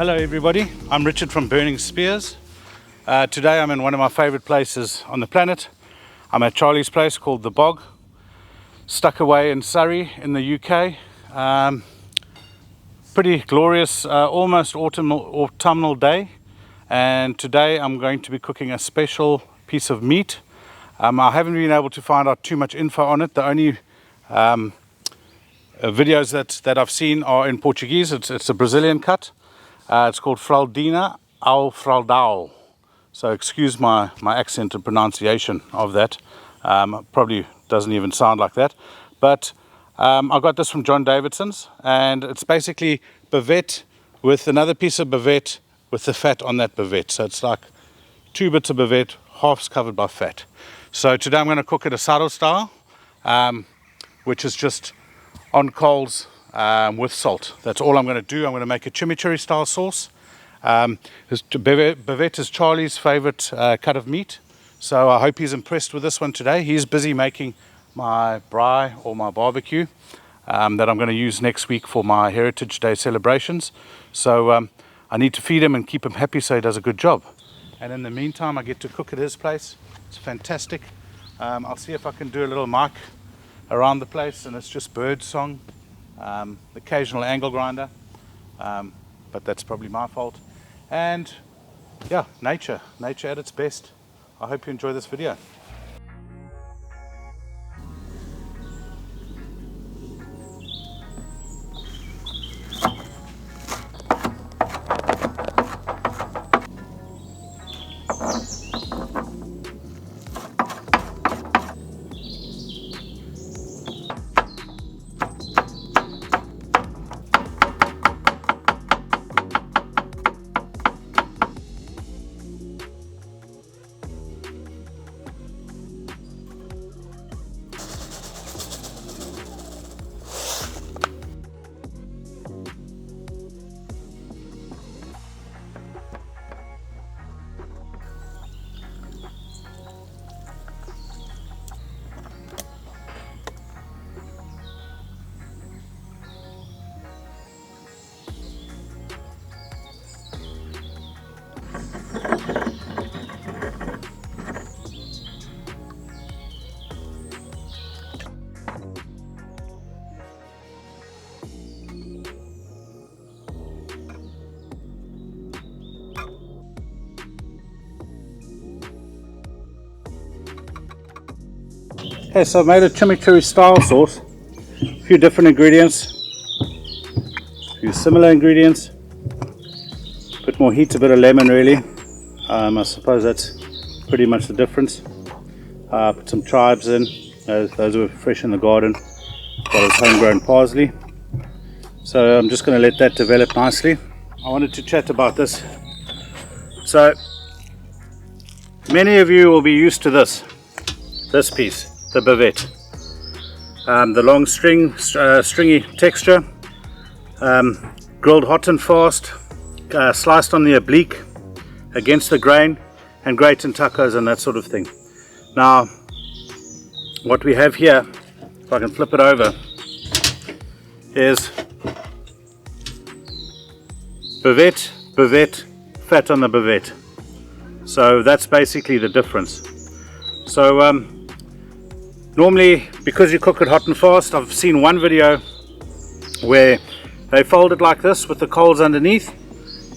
Hello everybody, I'm Richard from Burning Spears. Today I'm in one of my favorite places on the planet. I'm at Charlie's place called The Bog, stuck away in Surrey in the UK. Pretty glorious, almost autumnal day, and today I'm going to be cooking a special piece of meat. I haven't been able to find out too much info on it. The only videos that I've seen are in Portuguese. It's a Brazilian cut. It's called Fraldinha ao Fraldão. So excuse my accent and pronunciation of that. Probably doesn't even sound like that. But I got this from John Davidson's, and it's basically bavette with another piece of bavette with the fat on that bavette. So it's like 2 bits of bavette, half's covered by fat. So today I'm going to cook it asado style, which is just on coals with salt. That's all I'm going to do. I'm going to make a chimichurri-style sauce. Bavette is Charlie's favorite cut of meat, so I hope he's impressed with this one today. He's busy making my braai or my barbecue that I'm going to use next week for my Heritage Day celebrations. So I need to feed him and keep him happy so he does a good job. And in the meantime I get to cook at his place. It's fantastic. I'll see if I can do a little mic around the place, and it's just bird song, occasional angle grinder, but that's probably my fault. And yeah, nature at its best. I hope you enjoy this video. Okay, so I've made a chimichurri style sauce. A few different ingredients, a few similar ingredients, a bit more heat, a bit of lemon really. I suppose that's pretty much the difference. Put some chives in, those were fresh in the garden, got his homegrown parsley. So I'm just going to let that develop nicely. I wanted to chat about this. So many of you will be used to this piece, the bavette, the long stringy texture, grilled hot and fast, sliced on the oblique against the grain, and great in tacos and that sort of thing. Now what we have here, if I can flip it over, is bavette, fat on the bavette. So that's basically the difference. So normally, because you cook it hot and fast, I've seen one video where they fold it like this with the coals underneath,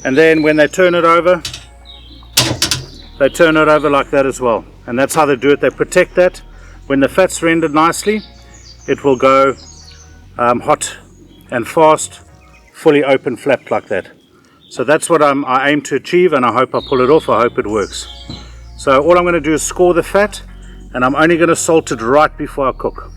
and then when they turn it over like that as well. And that's how they do it. They protect that. When the fat's rendered nicely, it will go hot and fast, fully open, flapped like that. So that's what I aim to achieve, and I hope I pull it off. I hope it works. So all I'm going to do is score the fat, and I'm only going to salt it right before I cook.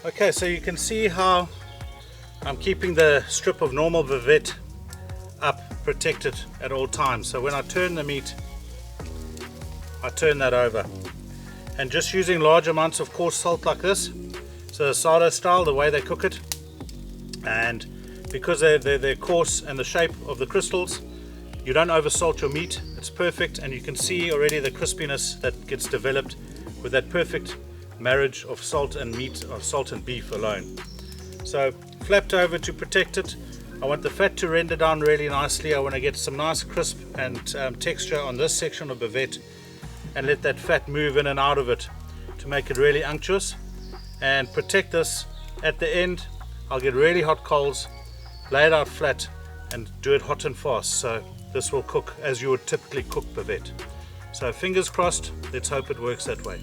Okay, so you can see how I'm keeping the strip of normal bavette up, protected at all times. So when I turn the meat, I turn that over. And just using large amounts of coarse salt like this, so asado style, the way they cook it, and because they're coarse and the shape of the crystals, you don't oversalt your meat. It's perfect, and you can see already the crispiness that gets developed with that perfect marriage of salt and meat, or salt and beef alone. So flapped over to protect it. I want the fat to render down really nicely. I want to get some nice crisp and texture on this section of bavette, and let that fat move in and out of it to make it really unctuous. And protect this. At the end, I'll get really hot coals, lay it out flat, and do it hot and fast. So this will cook as you would typically cook bavette. So fingers crossed, let's hope it works that way.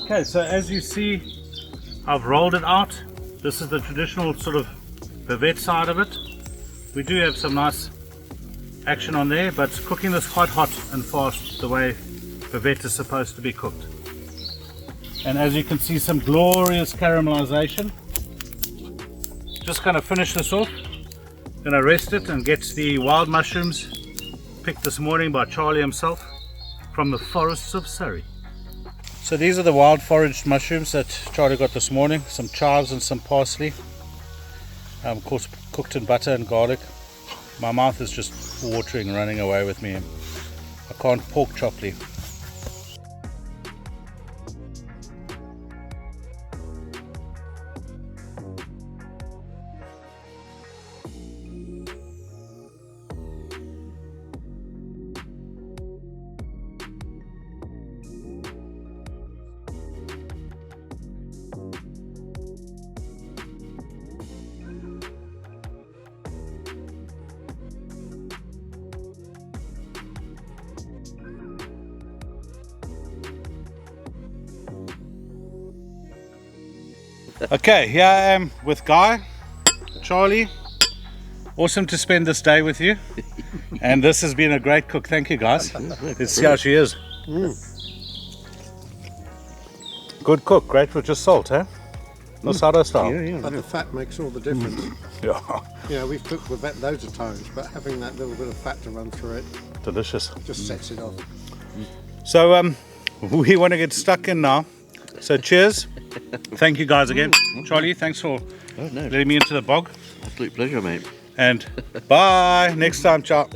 Okay, so as you see, I've rolled it out. This is the traditional sort of bavette side of it. We do have some nice action on there, but cooking this quite hot and fast the way bavette is supposed to be cooked. And as you can see, some glorious caramelization. Just going to finish this off. Going to rest it and get the wild mushrooms picked this morning by Charlie himself from the forests of Surrey. So these are the wild foraged mushrooms that Charlie got this morning. Some chives and some parsley. Of course cooked in butter and garlic. My mouth is just watering, running away with me. I can't pork properly. Okay, here I am with Guy, Charlie. Awesome to spend this day with you. And this has been a great cook. Thank you, guys. Let's see how she is. Good cook, great with just salt, eh? Asado style. Yeah. But the fat makes all the difference. Yeah. Yeah, we've cooked with that loads of times, but having that little bit of fat to run through it Delicious. just sets it off. So we want to get stuck in now. So cheers. Thank you guys again. Charlie, thanks for letting me into the bog. Absolute pleasure, mate. And bye. Next time, ciao.